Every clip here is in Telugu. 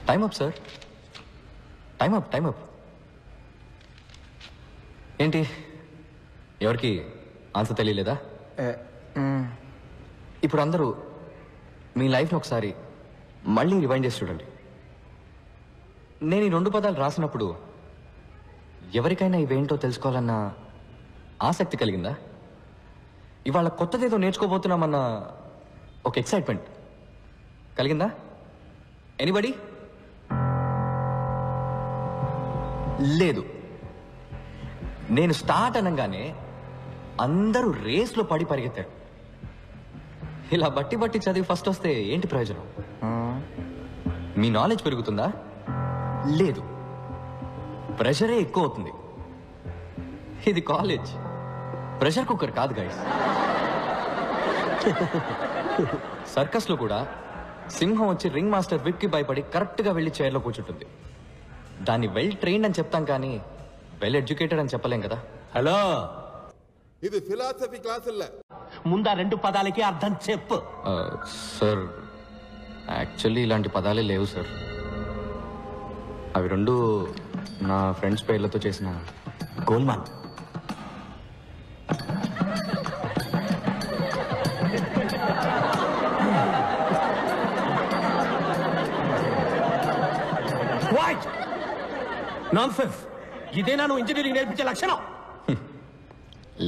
Time up sir, time up. ఏంటి ఎవరికి ఆన్సర్ తెలియలేదా? ఇప్పుడు అందరూ మీ లైఫ్ని ఒకసారి మళ్ళీ రివైండ్ చేసి చూడండి. నేను ఈ 2 పదాలు రాసినప్పుడు ఎవరికైనా ఇవేంటో తెలుసుకోవాలన్న ఆసక్తి కలిగిందా? ఇవాళ కొత్తదేదో నేర్చుకోబోతున్నామన్న ఒక ఎక్సైట్మెంట్ కలిగిందా? ఎనీబడి? లేదు. నేను స్టార్ట్ అనగానే అందరూ రేస్లో పడి పరిగెత్తారు. ఇలా బట్టి చదివి ఫస్ట్ వస్తే ఏంటి ప్రయోజనం? మీ నాలెడ్జ్ పెరుగుతుందా? లేదు, ప్రెషరే ఎక్కువ అవుతుంది. ఇది కాలేజ్, ప్రెషర్ కుక్కర్ కాదు గైస్. సర్కస్లో కూడా సింహం వచ్చి రింగ్ మాస్టర్ విప్కి భయపడి కరెక్ట్గా వెళ్ళి చైర్లో కూర్చుంటుంది. దాన్ని వెల్ ట్రైన్డ్ అని చెప్తాం కానీ వెల్ ఎడ్యుకేటెడ్ అని చెప్పలేం కదా. హలో, ఇది ఫిలాసఫీ క్లాసుల్లో ముందా 2 పదాలకి అర్థం చెప్పు. సార్ యాక్చువల్లీ ఇలాంటి పదాలే లేవు సార్. అవి 2 నా ఫ్రెండ్స్ పేర్లతో చేసిన గోల్మాల్. నాన్సెన్స్. ఇదేనా నువ్వు ఇంజనీరింగ్ నేర్పించే లక్షణం?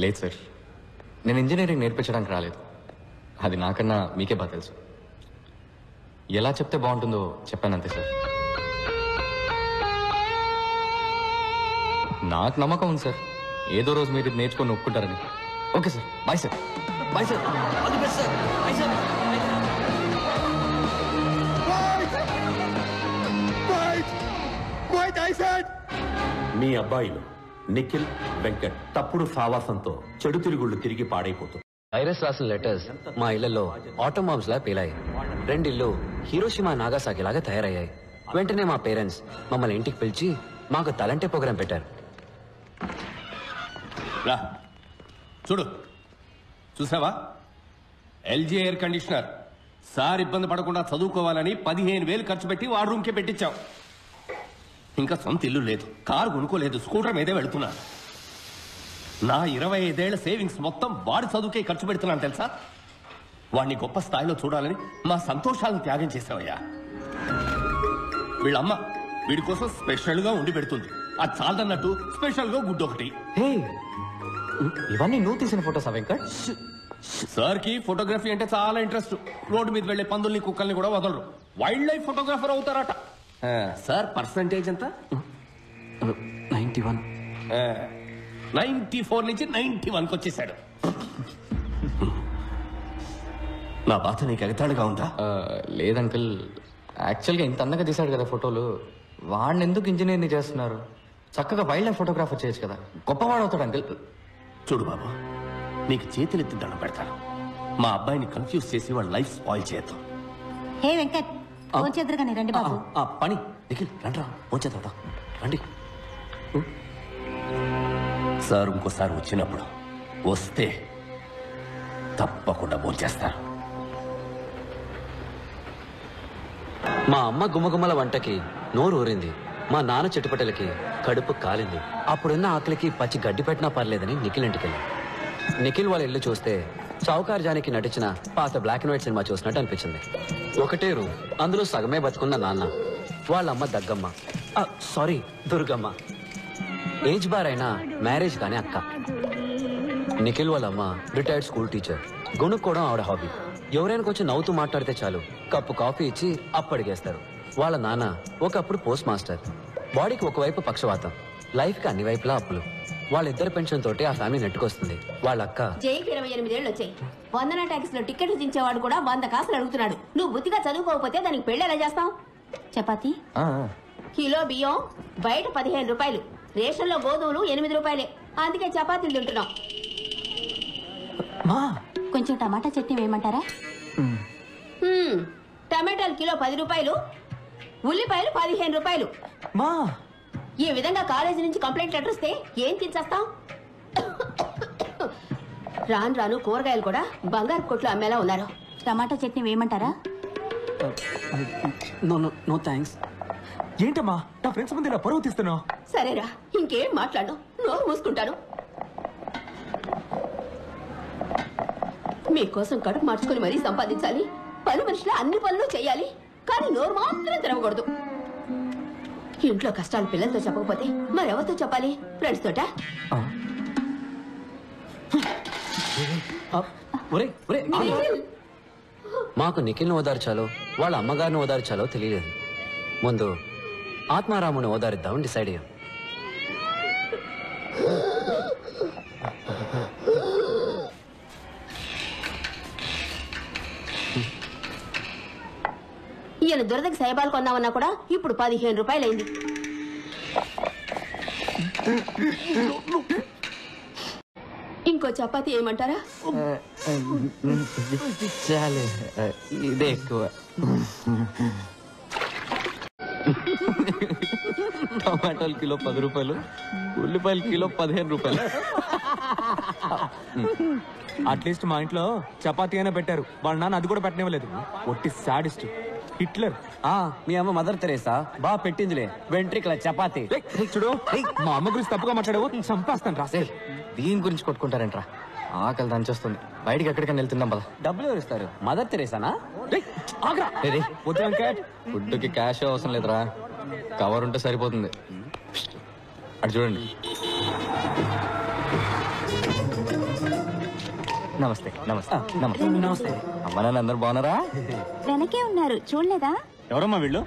లేదు సార్, నేను ఇంజనీరింగ్ నేర్పించడానికి రాలేదు. అది నాకన్నా మీకే బాగా తెలుసు. ఎలా చెప్తే బాగుంటుందో చెప్పానంతే సార్. నాకు నమ్మకం ఉంది సార్, ఏదో రోజు మీరు నేర్చుకొని ఒప్పుకుంటారని. Okay sir, bye sir. Bye sir. All the best sir. Bye sir. మీ అబ్బాయిలు నిఖిల్, వెంకట్ తప్పుడు సావాసంతో చెడు తిరుగుళ్ళు తిరిగి పాడైపోతుంది. వైరస్ రాసిన లెటర్స్ మా ఇళ్లలో ఆటో బాంబ్స్ లా పేలాయి. 2 ఇళ్ళు హీరోషిమా నాగాసాకి లాగా తయారయ్యాయి. వెంటనే మా పేరెంట్స్ మమ్మల్ని ఇంటికి పిలిచి మాకు తలంటే ప్రోగ్రాం పెట్టారు. రా చూడు, చూసావా? LG air conditioner. సార్ ఇబ్బంది పడకుండా చదువుకోవాలని 15,000 ఖర్చు పెట్టి వాడు రూమ్కే పెట్టించావు. ఇంకా సొంత ఇల్లు లేదు, కారు కొనుక్కోలేదు, స్కూటర్ మీదే వెళుతున్నా. నా 25 ఏళ్ల సేవింగ్స్ మొత్తం వాడి చదువుకే ఖర్చు పెడుతున్నాను తెలుసా? వాడిని గొప్ప స్థాయిలో చూడాలని మా సంతోషాలను త్యాగం చేసావయ్యా. వీళ్ళమ్మ వీడి కోసం స్పెషల్ గా ఉండి పెడుతుంది. అది చాలదన్నట్టు స్పెషల్ గా గుడ్డు ఒకటి. హే, ఇవన్నీ నువ్వు తీసిన ఫోటోస్ వెంకట్? సార్ కి ఫోటోగ్రఫీ అంటే చాలా ఇంట్రెస్ట్. రోడ్డు మీద వెళ్లే పందుల్ని, కుక్కల్ని కూడా వదలరు. వైల్డ్ లైఫ్ ఫోటోగ్రాఫర్ అవుతారట. సార్ పర్సంటేజ్ ఎంత? 91. 94 నుంచి 91కి వచ్చేసాడు. నా బాధ నీకు ఎగతాళిగా ఉందా? లేదంకుల్, యాక్చువల్గా ఇంత అందంగా తీశాడు కదా ఫోటోలు, వాడిని ఎందుకు ఇంజనీర్ని చేస్తున్నారు? చక్కగా వైల్డ్ లైఫ్ ఫోటోగ్రాఫర్ చేయొచ్చు కదా, గొప్పవాడు అవుతాడు అంకుల్. చూడు బాబు, నీకు చేతులెత్తి దండం పెడతాను. మా అబ్బాయిని కన్ఫ్యూజ్ చేసి వాడు లైఫ్ స్పాయిల్ చేద్దాం. హే వెంకట్, భోంచేద్దరు కానీ రండి బాబు. పని నిఖిల్ రండి, భోంచేద్దాం రండి. సార్ ఇంకోసారి వచ్చినప్పుడు వస్తే తప్పకుండా భోంచేస్తారు. మా అమ్మ గుమ్మగుమ్మల వంటకి నోరు ఊరింది. మా నాన్న చెట్టుపట్టలకి కడుపు కాలింది. అప్పుడున్న ఆకలికి పచ్చి గడ్డి పెట్టినా పర్లేదని నిఖిల్ ఇంటికి వెళ్ళాం. నిఖిల్ వాళ్ళ ఇల్లు చూస్తే చౌకార్ జానికి నటించిన పాత బ్లాక్ అండ్ వైట్ సినిమా చూసినట్టు అనిపించింది. ఒకటే రూమ్, అందులో సగమే బతుకున్న నాన్న, వాళ్ళమ్మ దగ్గమ్మ, సారీ దుర్గమ్మ, ఏజ్ బార్ అయినా మ్యారేజ్ కానీ అక్క. నిఖిల్ వాళ్ళమ్మ రిటైర్డ్ స్కూల్ టీచర్. గొనుక్కోవడం ఆవిడ హాబీ. ఎవరైనా కొంచెం నవ్వుతూ మాట్లాడితే చాలు కప్పు కాఫీ ఇచ్చి అప్పడిగేస్తారు. వాళ్ళ నాన్న ఒకప్పుడు పోస్ట్ మాస్టర్. బాడీకి ఒకవైపు పక్షవాతం, లైఫ్ కి అన్ని వైపులా అప్పులు. వాళ్ళిద్దరు పెన్షన్ తోటి ఆ ఫ్యామిలీ నెట్టుకొస్తుంది. వాళ్ళ అక్క జైకి 28 ఏళ్ళు వచ్చాయి. వందన ట్యాక్స్ లో టికెట్లు దించేవాడు కూడా 100 కాసులు అడుగుతున్నాడు. నువ్వు బుద్ధిగా చదువుకోకపోతే దానికి పెళ్లి ఎలా చేస్తావు? చపాతి కిలో బియ్యం బయట 15 రూపాయలు, రేషన్ లో గోధుమలు 8 రూపాయలే. అందుకే చపాతీలు తింటున్నాం. కొంచెం టమాటా చట్నీ వేయమంటారా? టమాటాలు కిలో 10 రూపాయలు, ఉల్లిపాయలు 15 రూపాయలు. ఈ విధంగా కాలేజీ నుంచి కంప్లైంట్ లెటర్ వస్తే ఏం తినేస్తాం? రాను రాను కూరగాయలు కూడా బంగారు కొట్లు అమ్మేలా ఉన్నారు. టమాటా చట్నీ వేయమంటారా? No thanks. ఏంటమ్మా నా ఫ్రెండ్స్ ముందు ఇలా పరువు తీస్తున్నావు? సరేరా, ఇంకేం మాట్లాడు, నోరు మూసుకుంటాను. మీకోసం కడుపు మార్చుకుని మరీ సంపాదించాలి, పని మనిషిలో అన్ని పనులు చేయాలి, కానీ నోరు మాత్రం తెరవకూడదు. ఇంట్లో కష్టాలు పిల్లలతో చెప్పకపోతే మరెవరితో చెప్పాలి? ఫ్రెండ్స్ తోట? మాకు నిఖిల్ని ఓదార్చాలో వాళ్ళ అమ్మగారిని ఓదార్చాలో తెలియలేదు. ముందు ఆత్మారాముని ఓదారిద్దామని డిసైడ్ అయ్యాం. ఈయన దురదకి సైబాలు కొందామన్నా కూడా ఇప్పుడు 15 రూపాయలైంది. ఇంకో చపాతీ ఏమంటారా? చాలే, ఇదే ఎక్కువ. టమాటాలు కిలో 10 రూపాయలు, ఉల్లిపాయలు కిలో 15 రూపాయలు. అట్లీస్ట్ మా ఇంట్లో చపాతీ అయినా పెట్టారు, వాళ్ళ నాన్న అది కూడా పెట్టనివ్వలేదు. ఒట్టి సాడిస్ట్ హిట్లర్. మీ అమ్మ మదర్ తెరేసా బాగా పెట్టిందిలే వెంట్రికల చపాతీ. చూడు, మా అమ్మ గురించి తప్పుగా మాట్లాడావు, చంపేస్తాను రాసే. దీని గురించి కొట్టుకుంటారంట్రా, ఆకలి దంచేస్తుంది. బయటికి ఎక్కడికైనా వెళ్తున్నాం పద. డబ్బులు ఎవరు ఇస్తారు? మదర్ తెరేసానా? ఫుడ్కి క్యాష్ అవసరం లేదురా, కవర్ ఉంటే సరిపోతుంది. అటు చూడండి. నమస్తే నమస్తే నమస్తే నమస్తే. అమ్మ నాన్న అందరు బాగున్నారా? వెనకే ఉన్నారు, చూడలేదా? ఎవరమ్మా వీళ్ళు?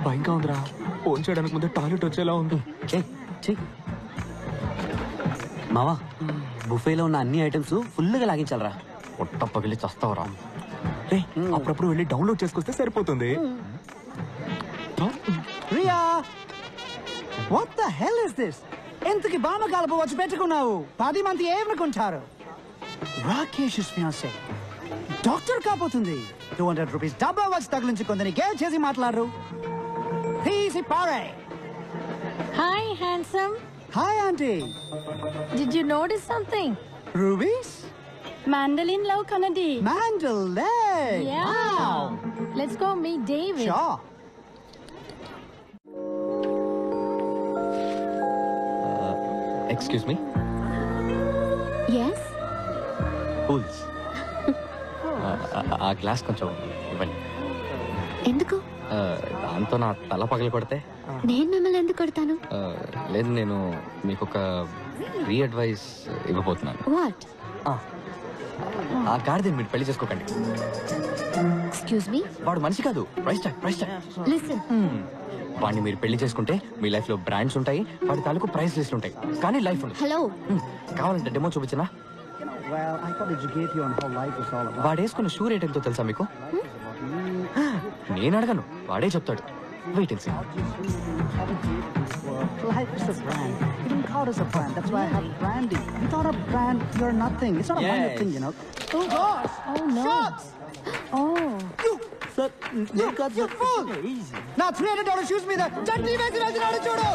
భయంగా ఉందిరా, ఫోన్ చేయడానికి ముందే టాయిలెట్ వచ్చేలా ఉంది. మావా, బుఫేలో ఉన్న అన్ని ఐటమ్స్ ఫుల్గా లాగించాలరా. పొట్ట పగిలి చస్తావురా. అప్పుడప్పుడు వెళ్ళి డౌన్లోడ్ చేసుకొస్తే సరిపోతుంది. Riya, what the hell is this? ఎంతకి బామ కలుపు వచ్చి పెట్టుకున్నావు? 10 మంది ఏమనుకుంటారు? రాకేష్ ఫియాన్సీ డాక్టర్ కాబోతుంది. 200 రూపీస్ డబ్బా వచ్చి తగిలించుకుందని గేల్ చేసి మాట్లాడరు. తీసి పారే. Hi, handsome. Hi aunty. Did you notice something? Rubies Mandolin Lau Kanadi. Mandalay. Yeah. Wow. Let's go meet David. Sure. Excuse me. Yes. కూల్స్. ఆ గ్లాస్ కొంచెం ఇవ్వండి. ఎందుకు? దాంతో నా తల పగలు కొడితే. నేను మిమ్మల్ని ఎందుకు కొడతాను? లేదు, నేను మీకు ఒక ఫ్రీ అడ్వైస్ ఇవ్వబోతున్నాను. వాట్? ఆ గాడిదని మీరు పెళ్లి చేసుకోకండి. Excuse me. వాడు మనిషి కాదు, price tag, price tag. Listen. వాడిని మీరు పెళ్లి చేసుకుంటే మీ లైఫ్ లో బ్రాండ్స్ ఉంటాయి, వాడి తాలూకు ప్రైస్ లిస్ట్ ఉంటాయి, కానీ లైఫ్ ఉండదు. హలో. కావాలంటే demo చూపించనా? Well, I thought educate you on how life is all about. వాడు వేసుకున్న షూ రేట్ ఎంతో తెలుసా మీకు? నేను అడగను, వాడే చెప్తాడు. Wait and see. Life is a brand. Even God is a brand. That's why I have branding. Without a brand, you're nothing. It's not a minor thing, you know. Oh gosh! Oh no. Shots! Oh. Sir, you fool! Now $300 shoes me there. Gently make it as chudu.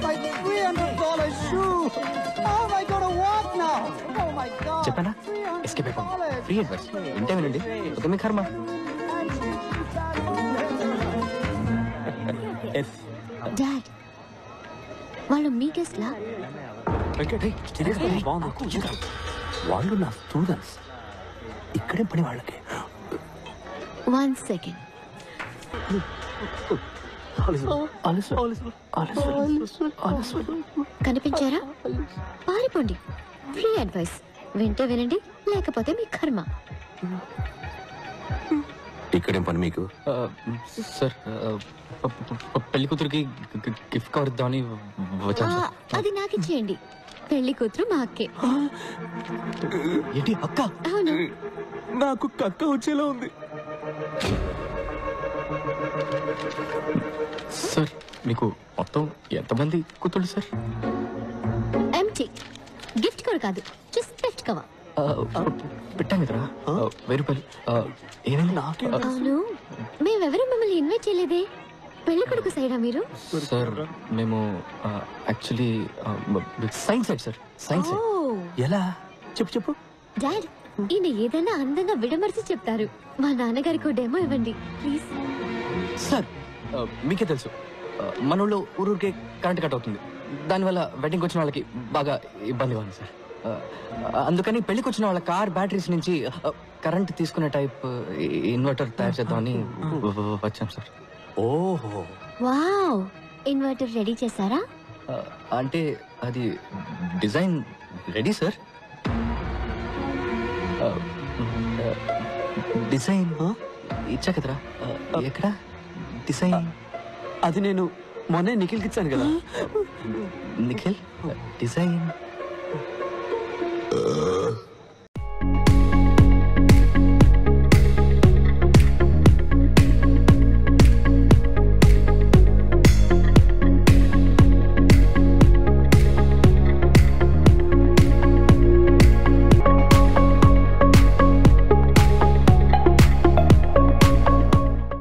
My $300 shoe. How am I going to walk now? Oh my God! చెప్పనా? ఎస్కేప్ అయిపోండి. ఫ్రీ అడ్వైస్ ఇంటే వినండి, ఒక మీ కర్మ. డాడ్, వాళ్ళు మీ గెస్ట్లా? వాళ్ళు నా స్టూడెంట్స్, ఇక్కడే పని వాళ్ళకి. 1 second. కనిపించారా? పారిపోండి. ఫ్రీ అడ్వైస్ వింటే వినండి, లేకపోతే మీ కర్మ. ఇక్కడేం పని మీకు? సార్, పెళ్లి కూతురికి గిఫ్ట్ కవర్ ఇద్దామని వచ్చాను సార్. అది నాకు ఇచ్చేయండి. పెళ్లి కూతురు మా అక్కే. ఏంటి అక్క? అవును. నాకు కక్క వచ్చేలా ఉంది. సార్, మీకు మొత్తం ఎంతమంది కూతుళ్ళు సార్? ఎంటీ. గిఫ్ట్ కూడా కాదు, జస్ట్ పెట్ కవర్. పెట్టాం కదరా, 1000 రూపాయలు. ఏమైంది? అవును, మేమెవరూ మిమ్మల్ని ఇన్వైట్ చేయలేదే. పెళ్లి కొడుకు సైడా మీరు? సార్, మేము actually science side sir. Science ఎలా? చెప్పు చెప్పు. డాడ్, ఈయన ఏదైనా అందంగా విడమర్చి చెప్తారు. మా నాన్నగారికి డెమో ఇవ్వండి ప్లీజ్. సార్ మీకే తెలుసు మన ఊళ్ళో ఊరూరికే కరెంట్ కట్ అవుతుంది. దానివల్ల వెడ్డింగ్కి వచ్చిన వాళ్ళకి బాగా ఇబ్బందిగా ఉంది సార్. అందుకని పెళ్లికి వచ్చిన వాళ్ళ కార్ బ్యాటరీస్ నుంచి కరెంట్ తీసుకునే టైప్ ఇన్వర్టర్ తయారు చేద్దామని వచ్చాం సార్. ఓహో, వావ్, ఇన్వర్టర్ రెడీ చేశారా? అంటే అది డిజైన్ రెడీ సార్. డిజైన్ ఇచ్చా కదరా. ఎక్కడ డిజైన్? అది నేను మొన్నే నిఖిల్కి ఇచ్చాను కదా. నిఖిల్ డిజైన్